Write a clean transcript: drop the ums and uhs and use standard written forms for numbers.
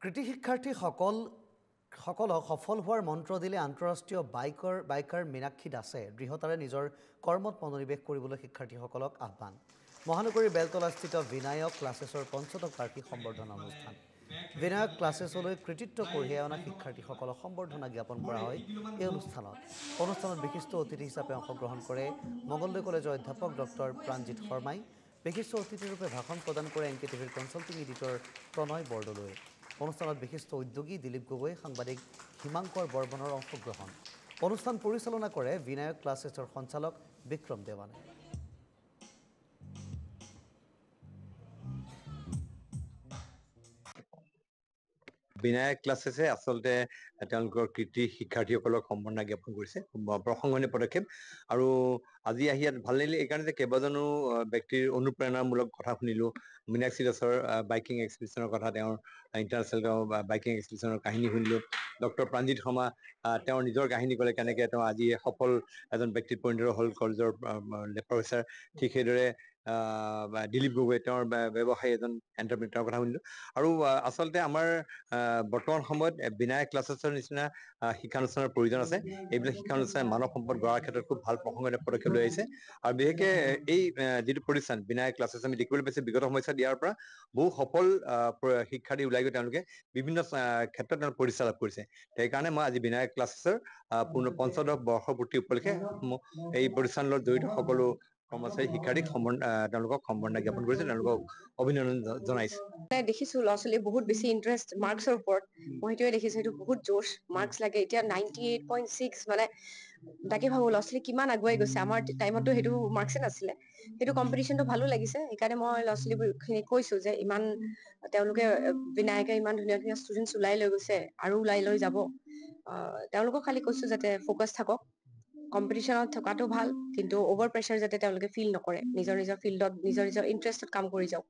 কৃতি শিক্ষাৰ্থীসকলক সফল হোৱাৰ মন্ত্ৰ দিলে আন্তঃৰাষ্ট্ৰীয় বাইকাৰ মীনাক্ষী দাসে দৃঢ়তাৰে নিজৰ কৰ্মত মনোনিৱেশ কৰিবলৈ শিক্ষাৰ্থীসকলক আহ্বান। মহানগৰীৰ বেলতলাস্থিত বিনায়ক ক্লাছেছৰ পঞ্চদশ বাৰ্ষিক সম্বৰ্ধনা অনুষ্ঠান। বিনায়ক ক্লাছেছলৈ কৃতিত্ব কঢ়িয়াই অনা শিক্ষাৰ্থীসকলক সম্বৰ্ধনা জ্ঞাপন কৰা হয় এই অনুষ্ঠানত বিশিষ্ট অতিথি হিচাপে অংশগ্ৰহণ কৰে মঙ্গলদৈ কলেজৰ অধ্যাপক ডক্টৰ প্ৰাণজিৎ শৰ্মাই। বিশিষ্ট অতিথিৰূপে ভাষণ প্ৰদান কৰে NKTVৰ কনচাল্টিং এডিটৰ প্ৰণয় বৰদলৈ। অনুষ্ঠানত বিশিষ্ট উদ্যোগী দিলীপ গগৈ, সাংবাদিক হিমাংকৰ বৰ্মনৰ অংশগ্ৰহণ। অনুষ্ঠান পৰিচালনা কৰে বিনায়ক ক্লাছেছৰ সঞ্চালক বিক্ৰম দেৱানে। বিনায়ক ক্লাছেছে আচলতে তেওঁলোকৰ কৃতি শিক্ষাৰ্থীসকলক সম্বৰ্ধনা জ্ঞাপন কৰিছে, প্ৰশংসনীয় পদক্ষেপ। আৰু আজি আহি ইয়াত ভাল লাগিলে এইকাৰণে যে কেইবাজনো ব্যক্তিৰ অনুপ্ৰেৰণামূলক কথা শুনিলোঁ। মীনাক্ষী দাসৰ বাইকিং এক্সপিডিশ্যনৰ কথা, তেওঁৰ ইণ্টাৰনেশ্যনেল বাইকিং এক্সপিডিশ্যনৰ কাহিনী শুনিলোঁ। ডক্টৰ প্ৰাণজিৎ শৰ্মা তেওঁৰ নিজৰ কাহিনী ক'লে, কেনেকৈ তেওঁ আজি সফল এজন ব্যক্তিত পৰিণত হ'ল, কলেজৰ প্ৰফেচাৰ। ঠিক সেইদৰে দিলীপ গগৈ তেওঁৰ ব্যৱসায়ী এজন এণ্টাৰপ্ৰেনিউৰ, তেওঁৰ কথা শুনিলোঁ। আৰু আচলতে আমাৰ বৰ্তমান সময়ত বিনায়ক ক্লাছেছৰ নিচিনা শিক্ষানুষ্ঠানৰ প্ৰয়োজন আছে। এইবিলাক শিক্ষানুষ্ঠানে মানৱ সম্পদ গঢ়াৰ ক্ষেত্ৰত খুব ভাল প্ৰসংগত পদক্ষেপ লৈ আহিছে। আৰু বিশেষকৈ এই যিটো প্ৰতিষ্ঠান বিনায়ক ক্লাছেছ, আমি দেখিবলৈ পাইছোঁ বিগত সময়ছোৱাত ইয়াৰ পৰা বহু সফল শিক্ষাৰ্থী ওলাই গৈ তেওঁলোকে বিভিন্ন ক্ষেত্ৰত তেওঁলোক প্ৰতিষ্ঠা লাভ কৰিছে। সেইকাৰণে মই আজি বিনায়ক ক্লাছেছৰ পঞ্চদশ বৰ্ষপূৰ্তি উপলক্ষে এই প্ৰতিষ্ঠানৰ জড়িত সকলো কৰ্মচাৰী শিক্ষাৰ্থীক তেওঁলোকক সম্বৰ্ধনা জ্ঞাপন কৰিছে, তেওঁলোকক অভিনন্দন জনাইছে। দেখিছো ল'ৰা ছোৱালী বহুত বেছি ইণ্টাৰেষ্ট মাৰ্কছৰ ওপৰত, মই সেইটোৱে দেখিছো। সেইটো বহুত জোশ, মাৰ্কছ লাগে এতিয়া 98.6, মানে তাকে ভাবো ল'ৰা ছোৱালী কিমান আগুৱাই গৈছে। আমাৰ টাইমতো সেইটো মাৰ্কছে নাছিলে। সেইটো কম্পিটিশ্যনটো ভালো লাগিছে। সেইকাৰণে মই ল'ৰা ছোৱালীখিনিক কৈছো যে ইমান তেওঁলোকে বিনায়কে ইমান ধুনীয়া ধুনীয়া ষ্টুডেণ্টছ ওলাই লৈ গৈছে আৰু ওলাই লৈ যাব। তেওঁলোকক খালি কৈছো যাতে ফ'কাছ থাকক, কম্পিটিশ্যনত থকাটো ভাল, কিন্তু অভাৰ প্ৰেছাৰ যাতে তেওঁলোকে ফিল নকৰে, নিজৰ নিজৰ ফিল্ডত নিজৰ নিজৰ ইণ্টাৰেষ্টত কাম কৰি যাওক।